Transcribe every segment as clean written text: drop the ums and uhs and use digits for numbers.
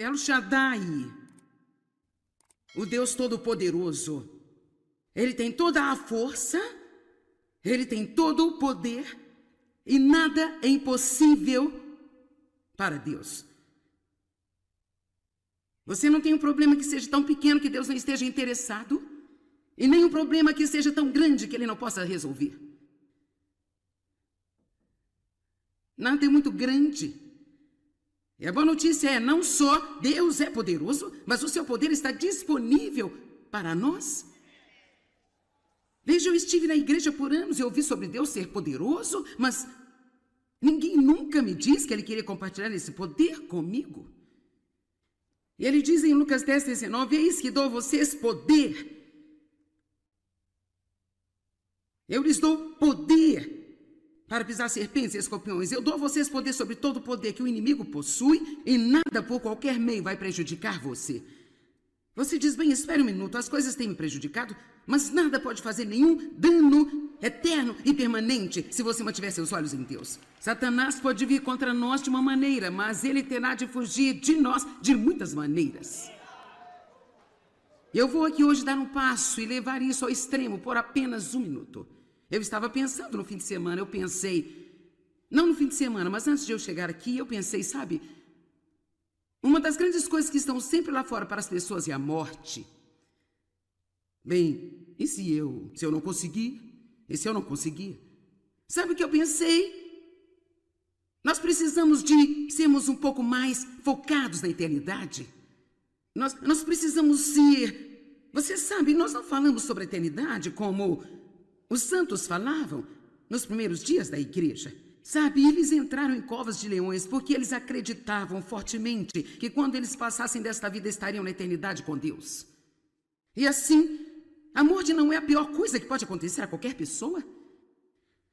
El Shaddai, o Deus Todo-Poderoso. Ele tem toda a força, ele tem todo o poder e nada é impossível para Deus. Você não tem um problema que seja tão pequeno que Deus não esteja interessado e nem um problema que seja tão grande que ele não possa resolver. Nada é muito grande. E a boa notícia é, não só Deus é poderoso, mas o seu poder está disponível para nós. Veja, eu estive na igreja por anos e ouvi sobre Deus ser poderoso, mas ninguém nunca me disse que ele queria compartilhar esse poder comigo. E ele diz em Lucas 10:19, eis que dou a vocês poder. Eu lhes dou poder para pisar serpentes e escorpiões. Eu dou a vocês poder sobre todo o poder que o inimigo possui e nada por qualquer meio vai prejudicar você. Você diz, bem, espere um minuto, as coisas têm me prejudicado, mas nada pode fazer nenhum dano eterno e permanente se você mantiver seus olhos em Deus. Satanás pode vir contra nós de uma maneira, mas ele terá de fugir de nós de muitas maneiras. Eu vou aqui hoje dar um passo e levar isso ao extremo por apenas um minuto. Eu estava pensando no fim de semana, não no fim de semana, mas antes de eu chegar aqui, eu pensei, sabe, uma das grandes coisas que estão sempre lá fora para as pessoas é a morte. Bem, e se eu não conseguir? E se eu não conseguir? Sabe o que eu pensei? Nós precisamos de sermos um pouco mais focados na eternidade. Nós precisamos ser... Você sabe, nós não falamos sobre a eternidade como os santos falavam nos primeiros dias da igreja. Sabe, eles entraram em covas de leões porque eles acreditavam fortemente que quando eles passassem desta vida estariam na eternidade com Deus. E assim, a morte não é a pior coisa que pode acontecer a qualquer pessoa.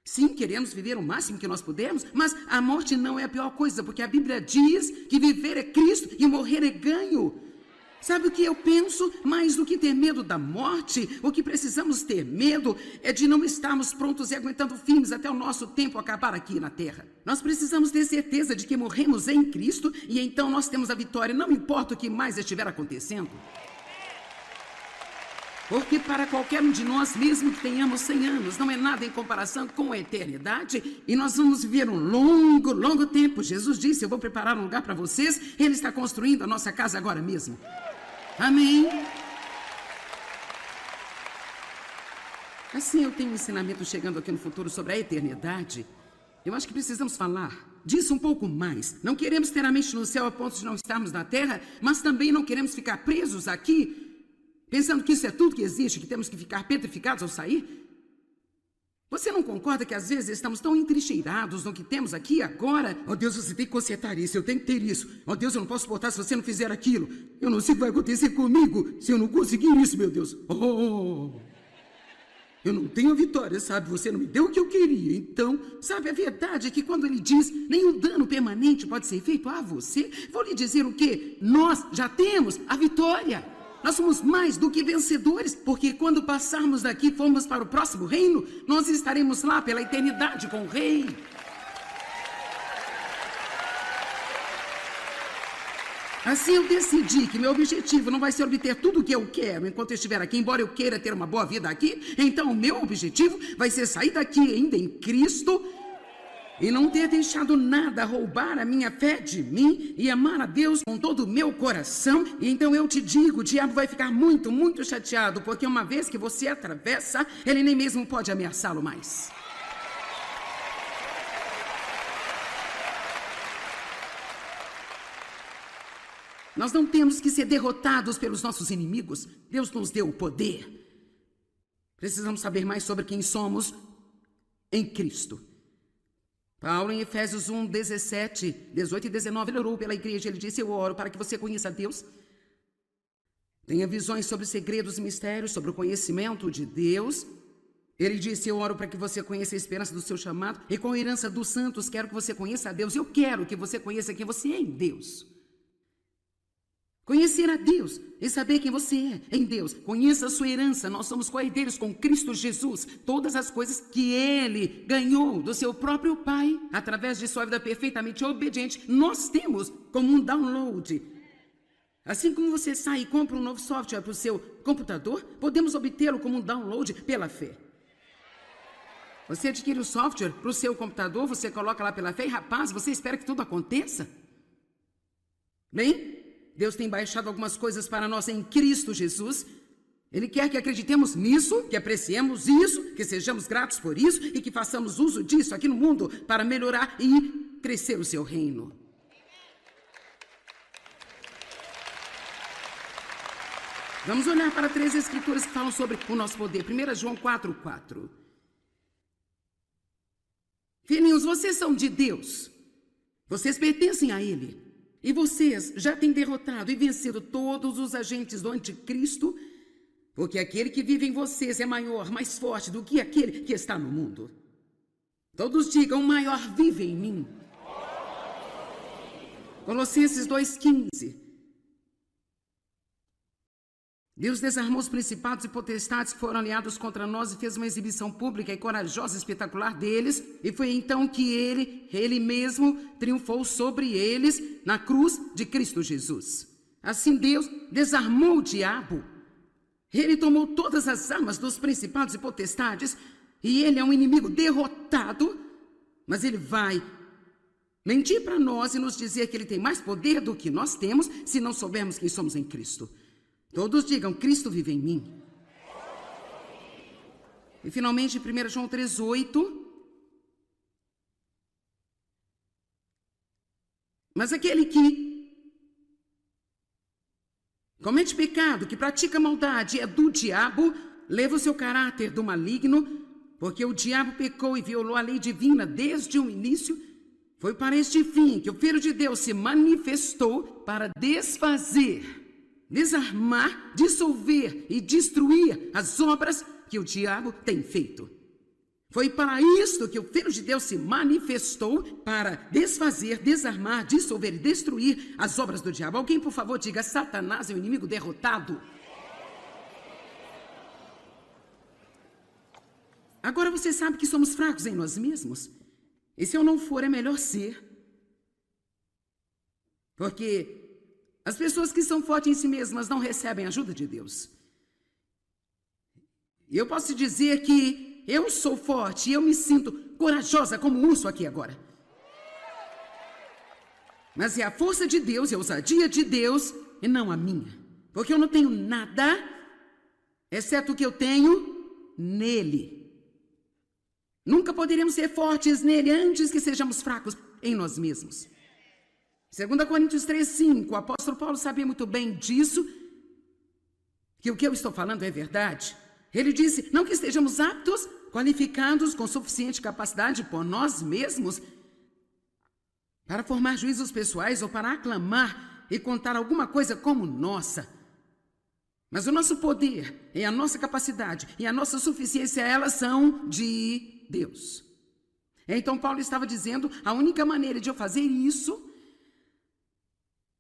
Sim, queremos viver o máximo que nós pudermos, mas a morte não é a pior coisa, porque a Bíblia diz que viver é Cristo e morrer é ganho. Sabe o que eu penso? Mais do que ter medo da morte, o que precisamos ter medo é de não estarmos prontos e aguentando firmes até o nosso tempo acabar aqui na terra. Nós precisamos ter certeza de que morremos em Cristo e então nós temos a vitória, não importa o que mais estiver acontecendo. Porque para qualquer um de nós, mesmo que tenhamos 100 anos, não é nada em comparação com a eternidade. E nós vamos viver um longo, longo tempo. Jesus disse, eu vou preparar um lugar para vocês. Ele está construindo a nossa casa agora mesmo. Amém? Assim eu tenho um ensinamento chegando aqui no futuro sobre a eternidade. Eu acho que precisamos falar disso um pouco mais. Não queremos ter a mente no céu a ponto de não estarmos na terra, mas também não queremos ficar presos aqui pensando que isso é tudo que existe, que temos que ficar petrificados ao sair? Você não concorda que às vezes estamos tão entrincheirados no que temos aqui e agora? Oh Deus, você tem que consertar isso, eu tenho que ter isso. Oh Deus, eu não posso suportar se você não fizer aquilo. Eu não sei o que vai acontecer comigo se eu não conseguir isso, meu Deus. Eu não tenho a vitória, sabe? Você não me deu o que eu queria. Então, sabe, a verdade é que quando ele diz nenhum dano permanente pode ser feito a você, vou lhe dizer o quê? Nós já temos a vitória. Nós somos mais do que vencedores, porque quando passarmos daqui e formos para o próximo reino, nós estaremos lá pela eternidade com o Rei. Assim eu decidi que meu objetivo não vai ser obter tudo o que eu quero enquanto eu estiver aqui, embora eu queira ter uma boa vida aqui. Então o meu objetivo vai ser sair daqui ainda em Cristo e não ter deixado nada roubar a minha fé de mim e amar a Deus com todo o meu coração. E então eu te digo, o diabo vai ficar muito, muito chateado, porque uma vez que você atravessa, ele nem mesmo pode ameaçá-lo mais. Nós não temos que ser derrotados pelos nossos inimigos. Deus nos deu o poder. Precisamos saber mais sobre quem somos em Cristo. Paulo, em Efésios 1, 17, 18 e 19, ele orou pela igreja. Ele disse, eu oro para que você conheça a Deus. Tenha visões sobre segredos e mistérios, sobre o conhecimento de Deus. Ele disse, eu oro para que você conheça a esperança do seu chamado. E com a herança dos santos, quero que você conheça a Deus. Eu quero que você conheça quem você é em Deus. Conhecer a Deus e saber quem você é em Deus. Conheça a sua herança. Nós somos co-herdeiros com Cristo Jesus. Todas as coisas que Ele ganhou do seu próprio Pai, através de sua vida perfeitamente obediente, nós temos como um download. Assim como você sai e compra um novo software para o seu computador, podemos obtê-lo como um download pela fé. Você adquire o software para o seu computador, você coloca lá pela fé e, rapaz, você espera que tudo aconteça? Bem, Deus tem baixado algumas coisas para nós em Cristo Jesus. Ele quer que acreditemos nisso, que apreciemos isso, que sejamos gratos por isso e que façamos uso disso aqui no mundo para melhorar e crescer o seu reino. Vamos olhar para 3 escrituras que falam sobre o nosso poder. 1 João 4:4. Filhinhos, vocês são de Deus. Vocês pertencem a Ele. E vocês já têm derrotado e vencido todos os agentes do anticristo, porque aquele que vive em vocês é maior, mais forte do que aquele que está no mundo. Todos digam, o maior vive em mim. Colossenses 2:15. Deus desarmou os principados e potestades que foram aliados contra nós e fez uma exibição pública e corajosa e espetacular deles. E foi então que ele mesmo triunfou sobre eles na cruz de Cristo Jesus. Assim Deus desarmou o diabo. Ele tomou todas as armas dos principados e potestades e ele é um inimigo derrotado, mas ele vai mentir para nós e nos dizer que ele tem mais poder do que nós temos se não soubermos quem somos em Cristo. Todos digam, Cristo vive em mim. E finalmente, 1 João 3:8. Mas aquele que comete pecado, que pratica maldade, é do diabo, leva o seu caráter do maligno, porque o diabo pecou e violou a lei divina desde o início. Foi para este fim que o Filho de Deus se manifestou para desarmar, dissolver e destruir as obras que o diabo tem feito. Foi para isto que o Filho de Deus se manifestou, para desfazer, desarmar, dissolver e destruir as obras do diabo. Alguém, por favor, diga, Satanás é o inimigo derrotado. Agora você sabe que somos fracos em nós mesmos. E se eu não for, é melhor ser. Porque as pessoas que são fortes em si mesmas não recebem ajuda de Deus. E eu posso dizer que eu sou forte e eu me sinto corajosa como um urso aqui agora. Mas é a força de Deus e a ousadia de Deus e não a minha. Porque eu não tenho nada, exceto o que eu tenho nele. Nunca poderemos ser fortes nele antes que sejamos fracos em nós mesmos. 2 Coríntios 3:5, o apóstolo Paulo sabia muito bem disso, que o que eu estou falando é verdade. Ele disse, não que estejamos aptos, qualificados com suficiente capacidade por nós mesmos para formar juízos pessoais ou para aclamar e contar alguma coisa como nossa. Mas o nosso poder e a nossa capacidade e a nossa suficiência, elas são de Deus. Então Paulo estava dizendo, a única maneira de eu fazer isso,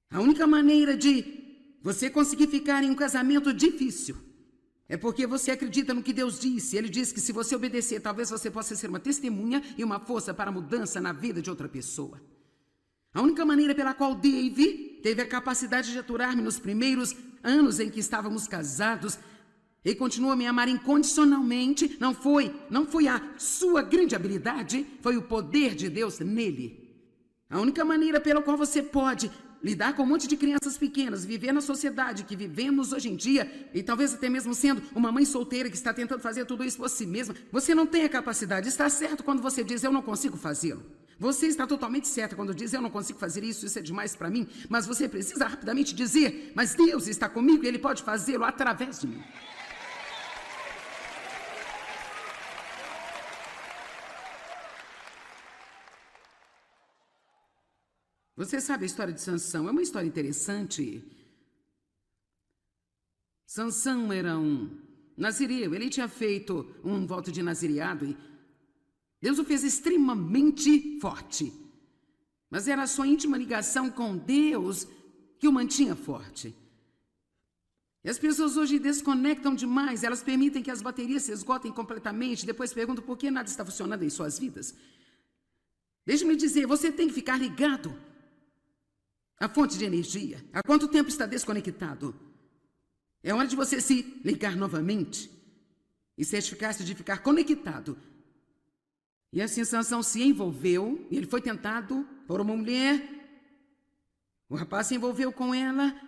a única maneira de você conseguir ficar em um casamento difícil é porque você acredita no que Deus disse. Ele disse que se você obedecer, talvez você possa ser uma testemunha e uma força para a mudança na vida de outra pessoa. A única maneira pela qual Dave teve a capacidade de aturar-me nos primeiros anos em que estávamos casados e continuou a me amar incondicionalmente, não foi a sua grande habilidade, foi o poder de Deus nele. A única maneira pela qual você pode lidar com um monte de crianças pequenas, viver na sociedade que vivemos hoje em dia, e talvez até mesmo sendo uma mãe solteira que está tentando fazer tudo isso por si mesma, você não tem a capacidade. Está certo quando você diz, eu não consigo fazê-lo. Você está totalmente certa quando diz, eu não consigo fazer isso, isso é demais para mim, mas você precisa rapidamente dizer, mas Deus está comigo e Ele pode fazê-lo através de mim. Você sabe a história de Sansão? É uma história interessante. Sansão era um nazireu. Ele tinha feito um voto de nazireado e Deus o fez extremamente forte. Mas era a sua íntima ligação com Deus que o mantinha forte. E as pessoas hoje desconectam demais. Elas permitem que as baterias se esgotem completamente. Depois perguntam por que nada está funcionando em suas vidas. Deixe-me dizer, você tem que ficar ligado a fonte de energia. Há quanto tempo está desconectado? É hora de você se ligar novamente e certificar-se de ficar conectado. E assim Sansão se envolveu, e ele foi tentado por uma mulher. O rapaz se envolveu com ela,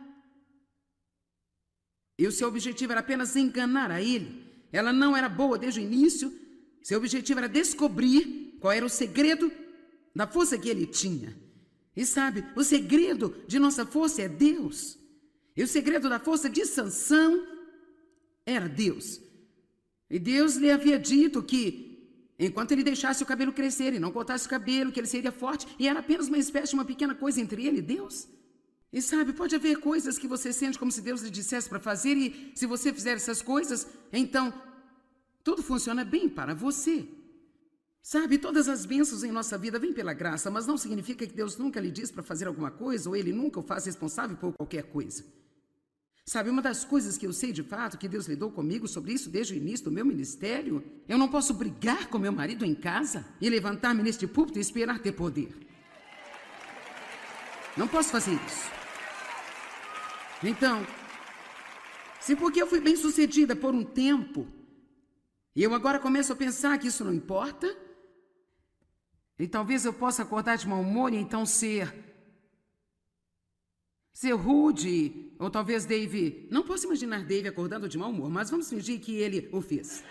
e o seu objetivo era apenas enganar a ele. Ela não era boa desde o início. Seu objetivo era descobrir qual era o segredo da força que ele tinha. E sabe, o segredo de nossa força é Deus. E o segredo da força de Sansão era Deus. E Deus lhe havia dito que enquanto ele deixasse o cabelo crescer e não cortasse o cabelo, que ele seria forte, e era apenas uma espécie de uma pequena coisa entre ele e Deus. E sabe, pode haver coisas que você sente como se Deus lhe dissesse para fazer, e se você fizer essas coisas, então tudo funciona bem para você. Sabe, todas as bênçãos em nossa vida vêm pela graça, mas não significa que Deus nunca lhe diz para fazer alguma coisa, ou Ele nunca o faz responsável por qualquer coisa. Sabe, uma das coisas que eu sei de fato, que Deus lidou comigo sobre isso desde o início do meu ministério, eu não posso brigar com meu marido em casa e levantar-me neste púlpito e esperar ter poder. Não posso fazer isso. Então, se porque eu fui bem sucedida por um tempo, e eu agora começo a pensar que isso não importa, e talvez eu possa acordar de mau humor e então ser rude, ou talvez Dave... Não posso imaginar Dave acordando de mau humor, mas vamos fingir que ele o fez.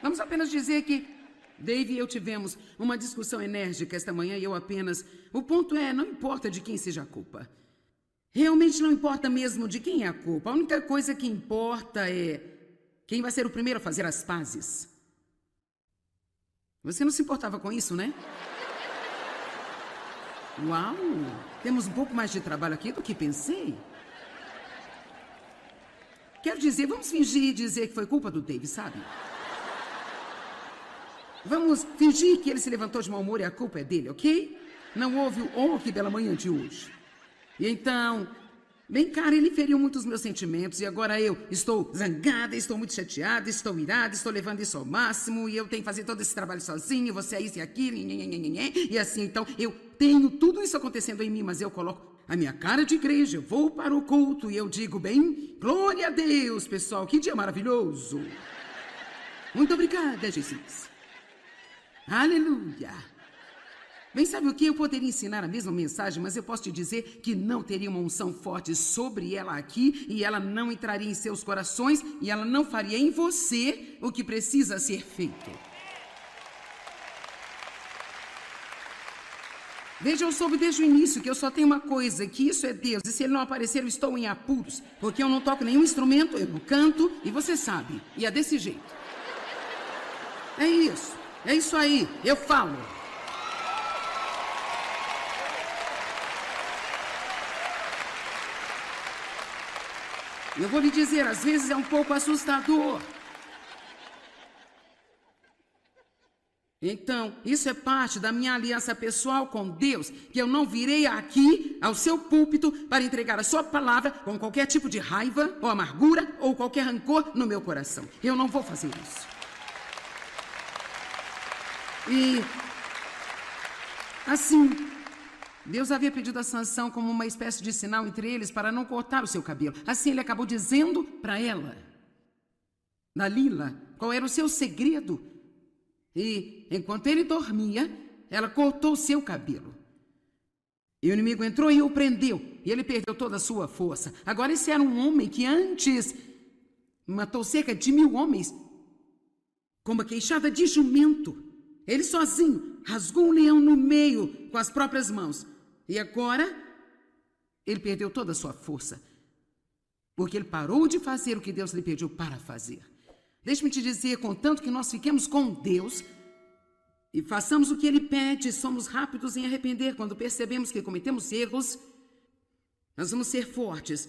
Vamos apenas dizer que Dave e eu tivemos uma discussão enérgica esta manhã e eu apenas... O ponto é, não importa de quem seja a culpa. Realmente não importa mesmo de quem é a culpa. A única coisa que importa é quem vai ser o primeiro a fazer as pazes. Você não se importava com isso, né? Uau! Temos um pouco mais de trabalho aqui do que pensei. Quero dizer, vamos fingir e dizer que foi culpa do Dave, sabe? Vamos fingir que ele se levantou de mau humor e a culpa é dele, ok? Não houve o "oh, que bela manhã" de hoje. E então, bem, cara, ele feriu muito os meus sentimentos e agora eu estou zangada, estou muito chateada, estou irada, estou levando isso ao máximo e eu tenho que fazer todo esse trabalho sozinho, você é isso e aquilo, e assim, então, eu tenho tudo isso acontecendo em mim, mas eu coloco a minha cara de igreja, eu vou para o culto e eu digo, bem, glória a Deus, pessoal, que dia maravilhoso. Muito obrigada, Jesus. Aleluia. Bem, sabe o que? Eu poderia ensinar a mesma mensagem, mas eu posso te dizer que não teria uma unção forte sobre ela aqui, e ela não entraria em seus corações, e ela não faria em você o que precisa ser feito. Veja, eu soube desde o início que eu só tenho uma coisa, que isso é Deus, e se Ele não aparecer, eu estou em apuros, porque eu não toco nenhum instrumento, eu não canto, e você sabe, e é desse jeito. É isso aí, eu falo. Eu vou lhe dizer, às vezes é um pouco assustador. Então, isso é parte da minha aliança pessoal com Deus, que eu não virei aqui ao seu púlpito para entregar a sua palavra com qualquer tipo de raiva ou amargura ou qualquer rancor no meu coração. Eu não vou fazer isso. E, assim, Deus havia pedido a Sansão como uma espécie de sinal entre eles para não cortar o seu cabelo. Assim ele acabou dizendo para ela, Dalila, qual era o seu segredo. E, enquanto ele dormia, ela cortou o seu cabelo. E o inimigo entrou e o prendeu. E ele perdeu toda a sua força. Agora esse era um homem que antes matou cerca de 1000 homens com uma queixada de jumento. Ele sozinho rasgou um leão no meio com as próprias mãos. E agora, ele perdeu toda a sua força. Porque ele parou de fazer o que Deus lhe pediu para fazer. Deixe-me te dizer, contanto que nós fiquemos com Deus e façamos o que Ele pede, somos rápidos em arrepender quando percebemos que cometemos erros, nós vamos ser fortes.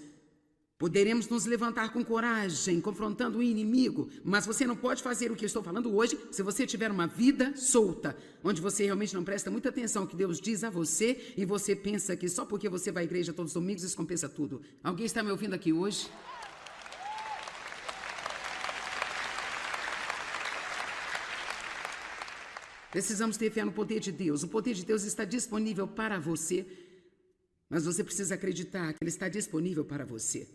Poderemos nos levantar com coragem, confrontando o inimigo, mas você não pode fazer o que eu estou falando hoje se você tiver uma vida solta, onde você realmente não presta muita atenção ao que Deus diz a você e você pensa que só porque você vai à igreja todos os domingos isso compensa tudo. Alguém está me ouvindo aqui hoje? Precisamos ter fé no poder de Deus. O poder de Deus está disponível para você. Mas você precisa acreditar que ele está disponível para você.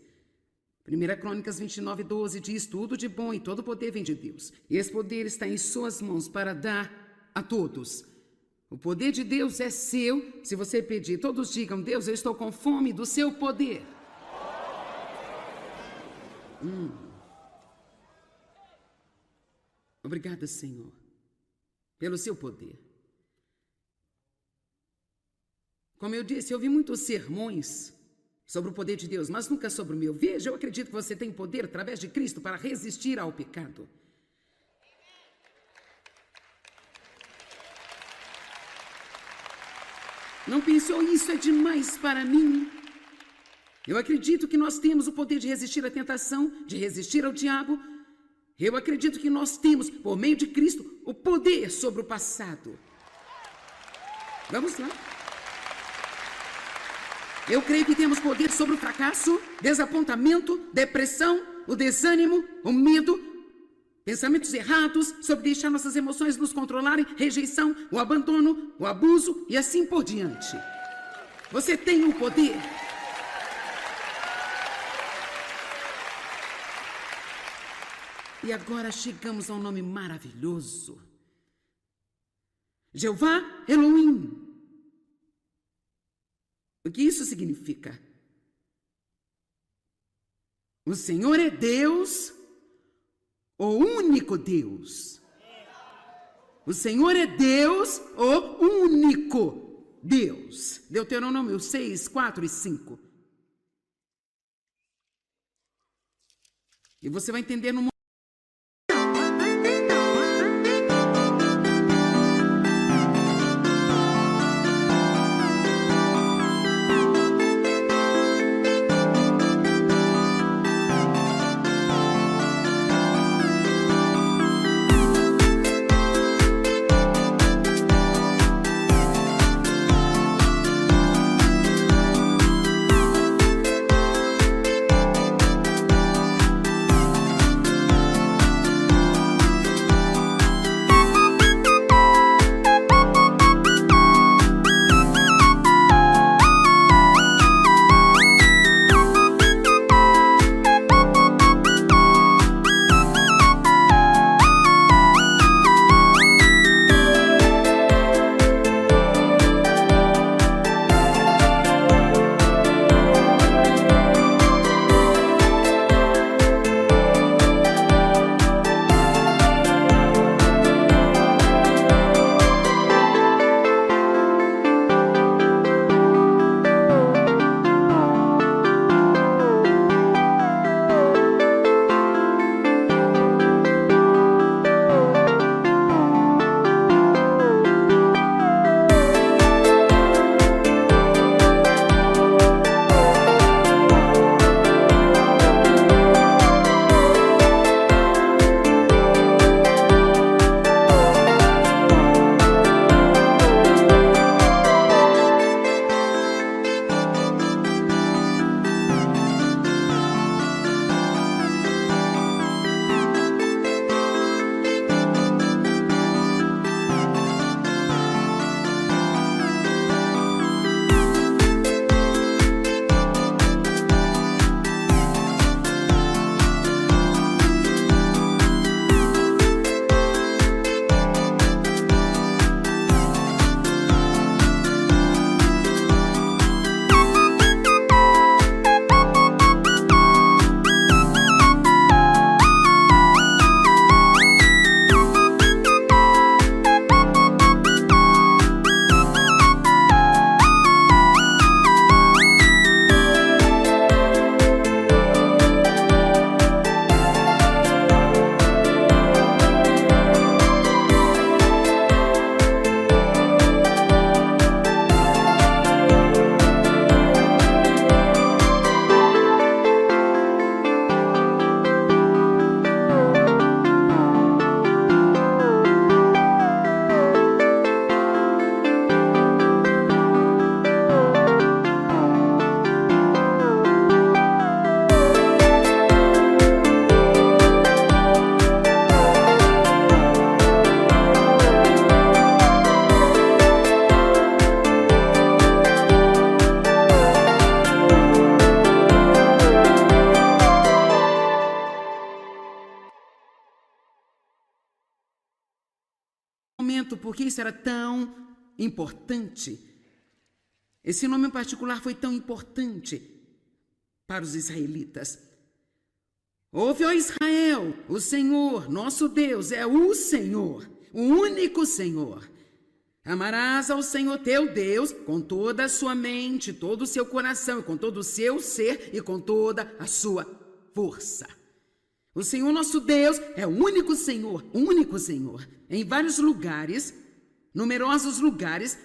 1 Crônicas 29:12 diz: tudo de bom e todo poder vem de Deus. E esse poder está em suas mãos para dar a todos. O poder de Deus é seu. Se você pedir, todos digam: Deus, eu estou com fome do seu poder. Obrigada, Senhor, pelo seu poder. Como eu disse, eu ouvi muitos sermões sobre o poder de Deus, mas nunca sobre o meu. Veja, eu acredito que você tem poder através de Cristo para resistir ao pecado. Não pensou, isso é demais para mim? Eu acredito que nós temos o poder de resistir à tentação, de resistir ao diabo. Eu acredito que nós temos, por meio de Cristo, o poder sobre o passado. Vamos lá. Eu creio que temos poder sobre o fracasso, desapontamento, depressão, o desânimo, o medo, pensamentos errados, sobre deixar nossas emoções nos controlarem, rejeição, o abandono, o abuso e assim por diante. Você tem o poder. E agora chegamos ao nome maravilhoso. Jeová Elohim. O que isso significa? O Senhor é Deus, o único Deus. O Senhor é Deus, o único Deus. Deuteronômio 6, 4 e 5. E você vai entender no por que isso era tão importante. Esse nome em particular foi tão importante para os israelitas. Ouve, ó Israel, o Senhor, nosso Deus, é o Senhor, o único Senhor. Amarás ao Senhor teu Deus com toda a sua mente, todo o seu coração, com todo o seu ser e com toda a sua força. O Senhor nosso Deus é o único Senhor, o único Senhor. Em vários lugares, numerosos lugares,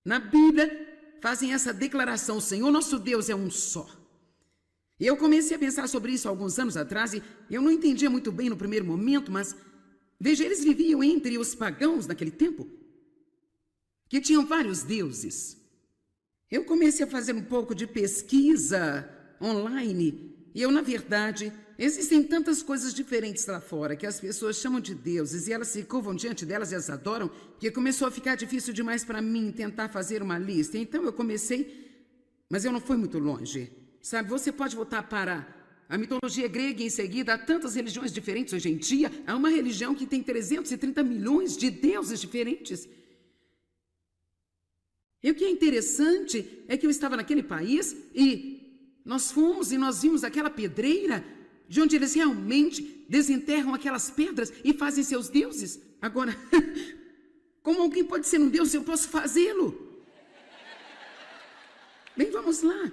na Bíblia fazem essa declaração: o Senhor nosso Deus é um só. E eu comecei a pensar sobre isso alguns anos atrás e eu não entendia muito bem no primeiro momento, mas veja, eles viviam entre os pagãos naquele tempo, que tinham vários deuses. Eu comecei a fazer um pouco de pesquisa online e na verdade, existem tantas coisas diferentes lá fora que as pessoas chamam de deuses e elas se curvam diante delas e as adoram, que começou a ficar difícil demais para mim tentar fazer uma lista. Então eu comecei, mas eu não fui muito longe. Sabe, você pode voltar para a mitologia grega e em seguida há tantas religiões diferentes hoje em dia. Há uma religião que tem 330 milhões de deuses diferentes. E o que é interessante é que eu estava naquele país e nós fomos e nós vimos aquela pedreira de onde eles realmente desenterram aquelas pedras e fazem seus deuses. Agora, como alguém pode ser um deus se eu posso fazê-lo? Bem, vamos lá.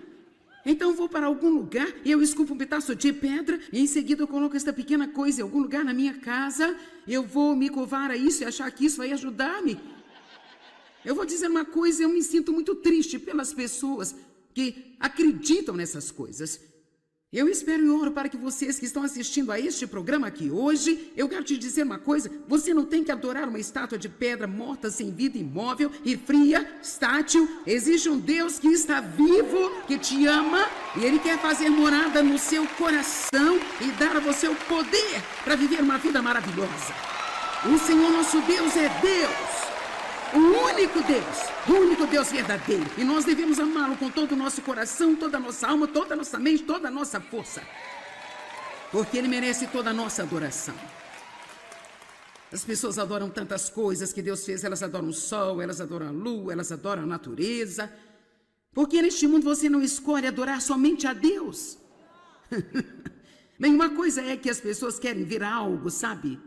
Então eu vou para algum lugar e eu esculpo um pedaço de pedra e em seguida eu coloco esta pequena coisa em algum lugar na minha casa. Eu vou me curvar a isso e achar que isso vai ajudar-me. Eu vou dizer uma coisa, eu me sinto muito triste pelas pessoas que acreditam nessas coisas. Eu espero e oro para que vocês que estão assistindo a este programa aqui hoje, eu quero te dizer uma coisa: você não tem que adorar uma estátua de pedra morta, sem vida, imóvel e fria, estátil. Existe um Deus que está vivo, que te ama e Ele quer fazer morada no seu coração e dar a você o poder para viver uma vida maravilhosa. O Senhor nosso Deus é Deus. O único Deus verdadeiro. E nós devemos amá-lo com todo o nosso coração, toda a nossa alma, toda a nossa mente, toda a nossa força. Porque Ele merece toda a nossa adoração. As pessoas adoram tantas coisas que Deus fez. Elas adoram o sol, elas adoram a lua, elas adoram a natureza. Porque neste mundo você não escolhe adorar somente a Deus. Bem, uma coisa é que as pessoas querem ver algo, sabe?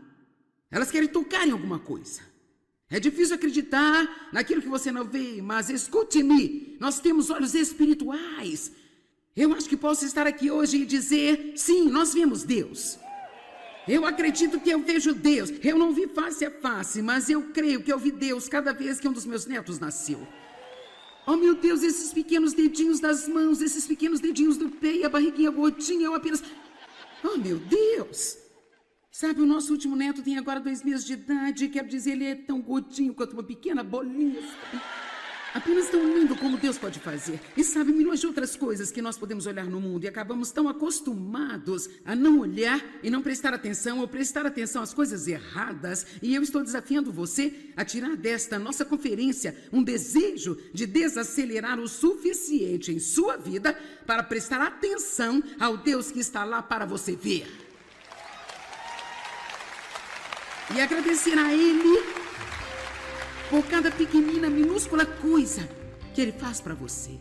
Elas querem tocar em alguma coisa. É difícil acreditar naquilo que você não vê, mas escute-me, nós temos olhos espirituais. Eu acho que posso estar aqui hoje e dizer, sim, nós vemos Deus. Eu acredito que eu vejo Deus. Eu não vi face a face, mas eu creio que eu vi Deus cada vez que um dos meus netos nasceu. Oh, meu Deus, esses pequenos dedinhos das mãos, esses pequenos dedinhos do pé e a barriguinha gordinha, eu apenas... Oh, meu Deus! Sabe, o nosso último neto tem agora 2 meses de idade, quero dizer, ele é tão gordinho quanto uma pequena bolinha. Sabe? Apenas tão lindo como Deus pode fazer. E sabe, milhões de outras coisas que nós podemos olhar no mundo e acabamos tão acostumados a não olhar e não prestar atenção ou prestar atenção às coisas erradas. E eu estou desafiando você a tirar desta nossa conferência um desejo de desacelerar o suficiente em sua vida para prestar atenção ao Deus que está lá para você ver. E agradecer a Ele por cada pequenina, minúscula coisa que Ele faz para você.